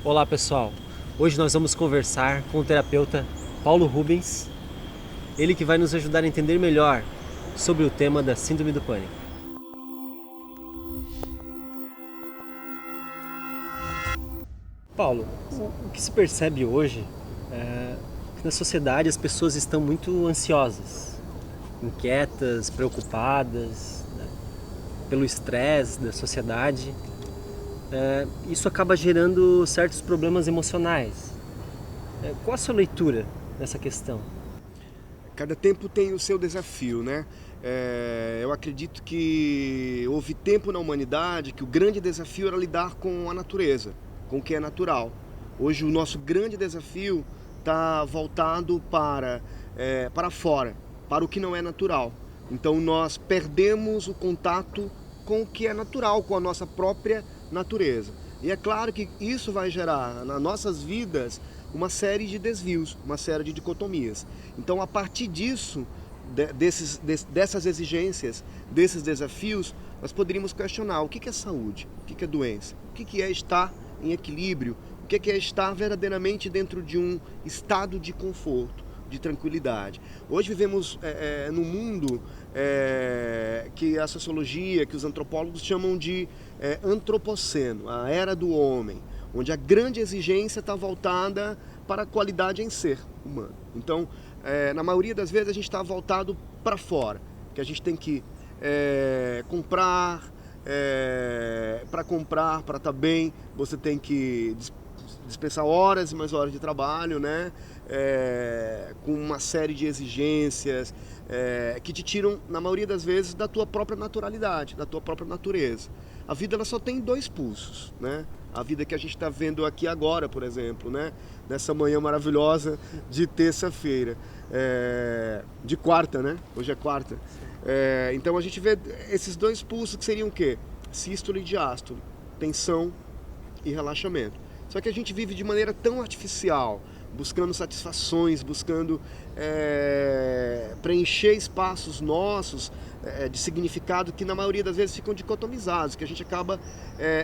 Olá pessoal, hoje nós vamos conversar com o terapeuta Paulo Rubens, ele que vai nos ajudar a entender melhor sobre o tema da Síndrome do Pânico. Paulo, o que se percebe hoje é que na sociedade as pessoas estão muito ansiosas, inquietas, preocupadas, né, pelo estresse da sociedade. Isso acaba gerando certos problemas emocionais. Qual a sua leitura nessa questão? Cada tempo tem o seu desafio, né? Eu acredito que houve tempo na humanidade que o grande desafio era lidar com a natureza, com o que é natural. Hoje o nosso grande desafio está voltado para fora, para o que não é natural. Então nós perdemos o contato com o que é natural, com a nossa própria natureza. E é claro que isso vai gerar nas nossas vidas uma série de desvios, uma série de dicotomias. Então, a partir disso, dessas exigências, desses desafios, nós poderíamos questionar o que é saúde, o que é doença, o que é estar em equilíbrio, o que é estar verdadeiramente dentro de um estado de conforto, de tranquilidade. Hoje vivemos num mundo que a sociologia, que os antropólogos chamam de antropoceno, a era do homem, onde a grande exigência está voltada para a qualidade em ser humano. Então, na maioria das vezes a gente está voltado para fora, que a gente tem que comprar, para estar bem, você tem que dispensar horas e mais horas de trabalho, né? Com uma série de exigências que te tiram, na maioria das vezes, da tua própria naturalidade, da tua própria natureza. A vida ela só tem dois pulsos, né? A vida que a gente está vendo aqui agora, por exemplo, né? Nessa manhã maravilhosa de terça-feira, de quarta, né? Hoje é quarta. Então a gente vê esses dois pulsos que seriam o quê? Sístole e diástole, tensão e relaxamento. Só que a gente vive de maneira tão artificial, buscando satisfações, buscando preencher espaços nossos de significado que na maioria das vezes ficam dicotomizados, que a gente acaba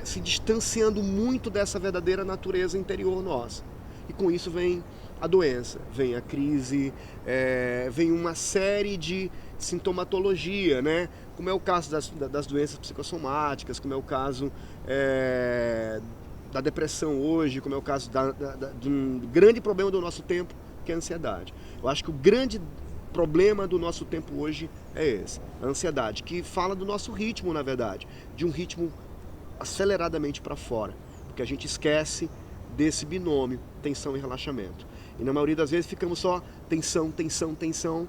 se distanciando muito dessa verdadeira natureza interior nossa. E com isso vem a doença, vem a crise, vem uma série de sintomatologia, né? Como é o caso das doenças psicossomáticas, como é o caso da depressão hoje, como é o caso de um grande problema do nosso tempo, que é a ansiedade. Eu acho que o grande problema do nosso tempo hoje é esse, a ansiedade, que fala do nosso ritmo, na verdade, de um ritmo aceleradamente para fora, porque a gente esquece desse binômio, tensão e relaxamento. E na maioria das vezes ficamos só tensão, tensão, tensão,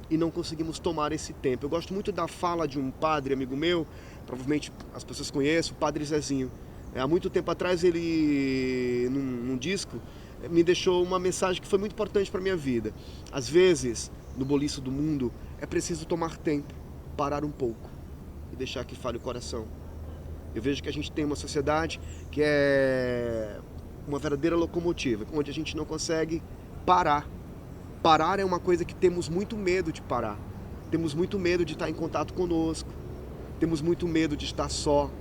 e não conseguimos tomar esse tempo. Eu gosto muito da fala de um padre amigo meu, provavelmente as pessoas conhecem, o Padre Zezinho. Há muito tempo atrás ele, num disco, me deixou uma mensagem que foi muito importante para a minha vida. Às vezes, no boliço do mundo, é preciso tomar tempo, parar um pouco e deixar que fale o coração. Eu vejo que a gente tem uma sociedade que é uma verdadeira locomotiva, onde a gente não consegue parar. Parar é uma coisa que temos muito medo de parar. Temos muito medo de estar em contato conosco. Temos muito medo de estar só.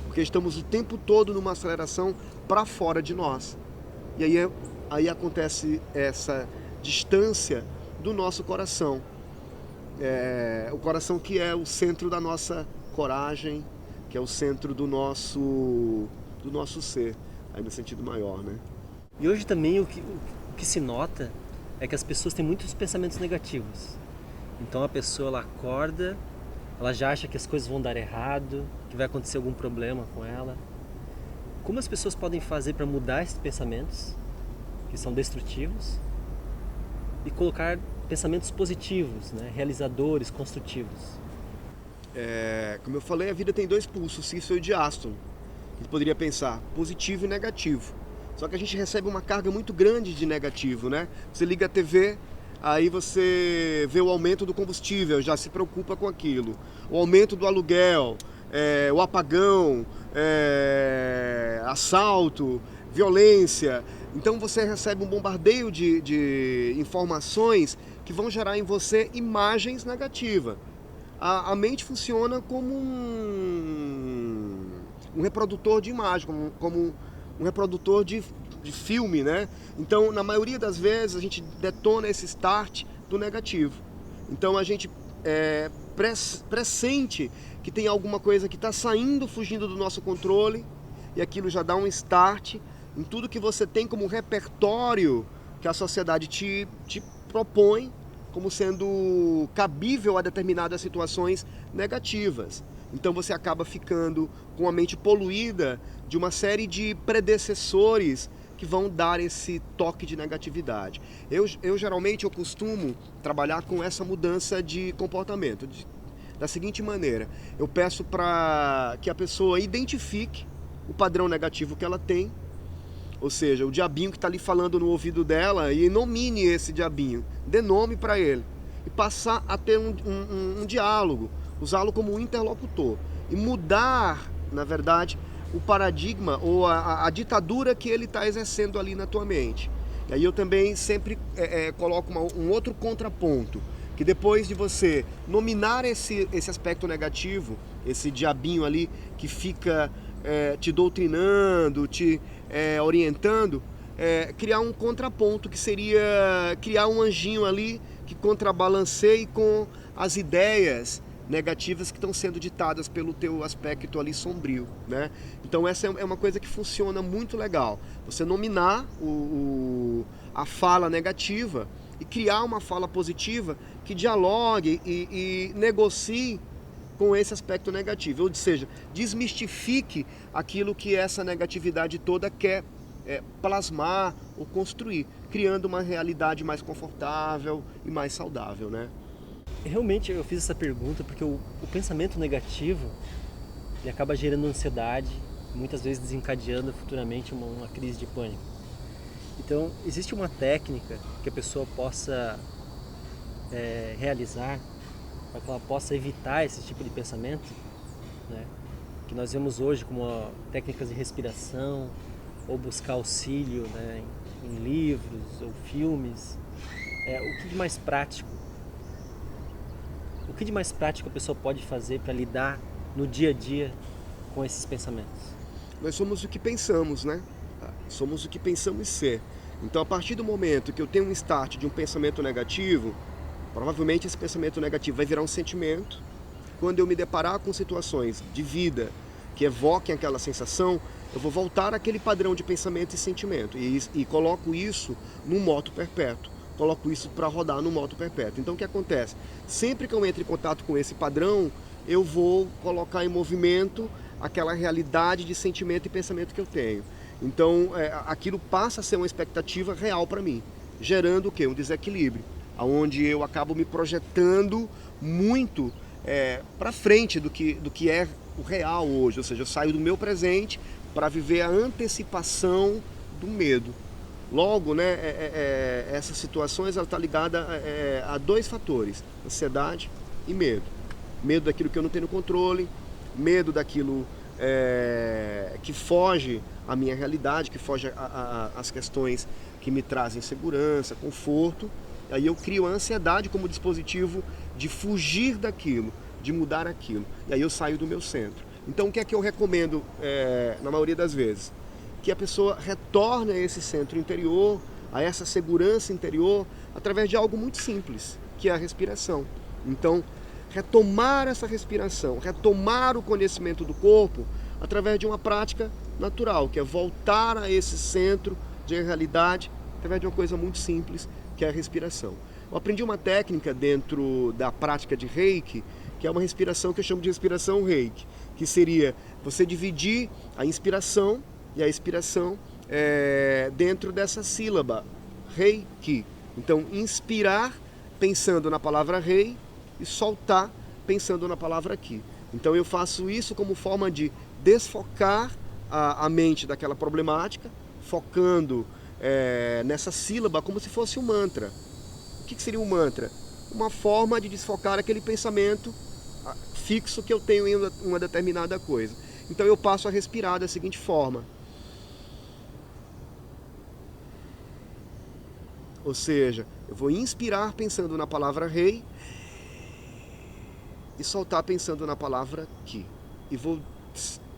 Porque estamos o tempo todo numa aceleração para fora de nós. E aí acontece essa distância do nosso coração. O coração que é o centro da nossa coragem, que é o centro do nosso ser, aí no sentido maior, né? E hoje também o que se nota é que as pessoas têm muitos pensamentos negativos. Então a pessoa ela acorda, ela já acha que as coisas vão dar errado, que vai acontecer algum problema com ela. Como as pessoas podem fazer para mudar esses pensamentos, que são destrutivos, e colocar pensamentos positivos, né? Realizadores, construtivos? Como eu falei, a vida tem dois pulsos, sístole e diástole. A gente poderia pensar positivo e negativo. Só que a gente recebe uma carga muito grande de negativo, né? Você liga a TV, aí você vê o aumento do combustível, já se preocupa com aquilo. O aumento do aluguel, o apagão, assalto, violência. Então você recebe um bombardeio de informações que vão gerar em você imagens negativas. A mente funciona como um reprodutor de imagem, como um reprodutor de filme, né? Então, na maioria das vezes, a gente detona esse start do negativo. Então, a gente pressente que tem alguma coisa que está saindo, fugindo do nosso controle, e aquilo já dá um start em tudo que você tem como repertório que a sociedade te propõe como sendo cabível a determinadas situações negativas. Então você acaba ficando com a mente poluída de uma série de predecessores que vão dar esse toque de negatividade. Eu geralmente costumo trabalhar com essa mudança de comportamento da seguinte maneira: eu peço para que a pessoa identifique o padrão negativo que ela tem, ou seja, o diabinho que está ali falando no ouvido dela, e nomine esse diabinho, dê nome para ele, e passar a ter um diálogo, usá-lo como um interlocutor, e mudar, na verdade, o paradigma ou a ditadura que ele está exercendo ali na tua mente. E aí eu também sempre coloco um outro contraponto, que depois de você nominar esse aspecto negativo, esse diabinho ali que fica te doutrinando, te orientando, criar um contraponto, que seria criar um anjinho ali que contrabalanceie com as ideias negativas que estão sendo ditadas pelo teu aspecto ali sombrio, né? Então essa é uma coisa que funciona muito legal. Você nominar a fala negativa e criar uma fala positiva que dialogue e negocie com esse aspecto negativo, ou seja, desmistifique aquilo que essa negatividade toda quer plasmar ou construir, criando uma realidade mais confortável e mais saudável, né? Realmente eu fiz essa pergunta porque o pensamento negativo ele acaba gerando ansiedade, muitas vezes desencadeando futuramente uma crise de pânico. Então, existe uma técnica que a pessoa possa realizar para que ela possa evitar esse tipo de pensamento, né? Que nós vemos hoje como técnicas de respiração, ou buscar auxílio, né, em livros ou filmes. O que de mais prático? O que de mais prático a pessoa pode fazer para lidar no dia a dia com esses pensamentos? Nós somos o que pensamos, né? Somos o que pensamos ser. Então, a partir do momento que eu tenho um start de um pensamento negativo, provavelmente esse pensamento negativo vai virar um sentimento. Quando eu me deparar com situações de vida que evoquem aquela sensação, eu vou voltar àquele padrão de pensamento e sentimento e coloco isso num moto perpétuo. Coloco isso para rodar no moto perpétuo. Então o que acontece? Sempre que eu entro em contato com esse padrão, eu vou colocar em movimento aquela realidade de sentimento e pensamento que eu tenho. Então aquilo passa a ser uma expectativa real para mim, gerando o quê? Um desequilíbrio, onde eu acabo me projetando muito para frente do que é o real hoje. Ou seja, eu saio do meu presente para viver a antecipação do medo. Logo, né, essas situações ela está ligada a dois fatores: ansiedade e medo. Medo daquilo que eu não tenho controle, medo daquilo que foge à minha realidade, que foge às questões que me trazem segurança, conforto. Aí eu crio a ansiedade como dispositivo de fugir daquilo, de mudar aquilo. E aí eu saio do meu centro. Então o que é que eu recomendo na maioria das vezes? Que a pessoa retorne a esse centro interior, a essa segurança interior, através de algo muito simples, que é a respiração. Então, retomar essa respiração, retomar o conhecimento do corpo, através de uma prática natural, que é voltar a esse centro de realidade, através de uma coisa muito simples, que é a respiração. Eu aprendi uma técnica dentro da prática de Reiki, que é uma respiração que eu chamo de respiração Reiki, que seria você dividir a inspiração e a expiração dentro dessa sílaba, Reiki. Então, inspirar pensando na palavra Rei e soltar pensando na palavra Ki. Então, eu faço isso como forma de desfocar a mente daquela problemática, focando nessa sílaba como se fosse um mantra. O que seria um mantra? Uma forma de desfocar aquele pensamento fixo que eu tenho em uma determinada coisa. Então, eu passo a respirar da seguinte forma. Ou seja, eu vou inspirar pensando na palavra Rei e soltar pensando na palavra Ki. E vou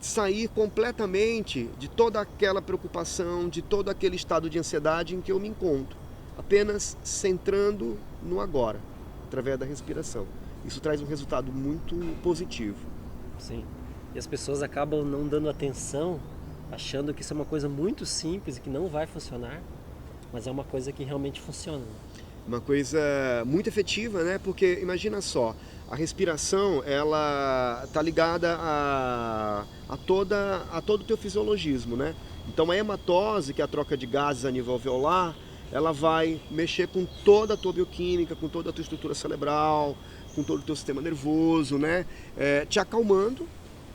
sair completamente de toda aquela preocupação, de todo aquele estado de ansiedade em que eu me encontro, apenas centrando no agora, através da respiração. Isso traz um resultado muito positivo. Sim. E as pessoas acabam não dando atenção, achando que isso é uma coisa muito simples e que não vai funcionar, mas é uma coisa que realmente funciona. Uma coisa muito efetiva, né? Porque imagina só, a respiração, ela tá ligada a todo o teu fisiologismo, né? Então a hematose, que é a troca de gases a nível alveolar, ela vai mexer com toda a tua bioquímica, com toda a tua estrutura cerebral, com todo o teu sistema nervoso, né? Te acalmando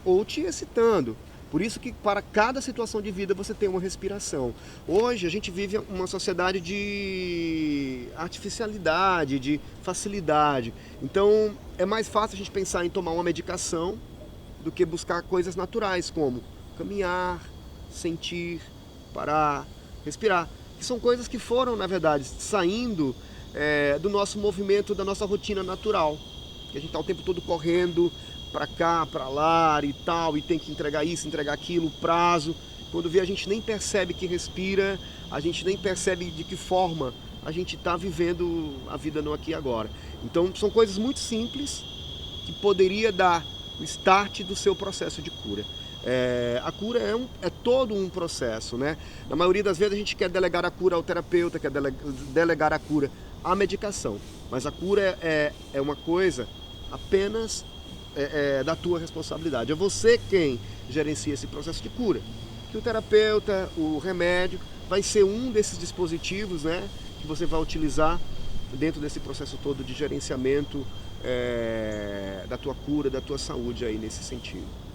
ou te excitando. Por isso que para cada situação de vida você tem uma respiração. Hoje a gente vive uma sociedade de artificialidade, de facilidade. Então é mais fácil a gente pensar em tomar uma medicação do que buscar coisas naturais como caminhar, sentir, parar, respirar. Que são coisas que foram, na verdade, saindo do nosso movimento, da nossa rotina natural. Que a gente está o tempo todo correndo para cá, para lá e tal, e tem que entregar isso, entregar aquilo, prazo. Quando vê, a gente nem percebe que respira, a gente nem percebe de que forma a gente está vivendo a vida no aqui e agora. Então são coisas muito simples que poderia dar o start do seu processo de cura. A cura é todo um processo, né? Na maioria das vezes a gente quer delegar a cura ao terapeuta, quer delegar a cura à medicação, mas a cura é uma coisa apenas da tua responsabilidade. É você quem gerencia esse processo de cura. Que o terapeuta, o remédio, vai ser um desses dispositivos, né, que você vai utilizar dentro desse processo todo de gerenciamento da tua cura, da tua saúde aí nesse sentido.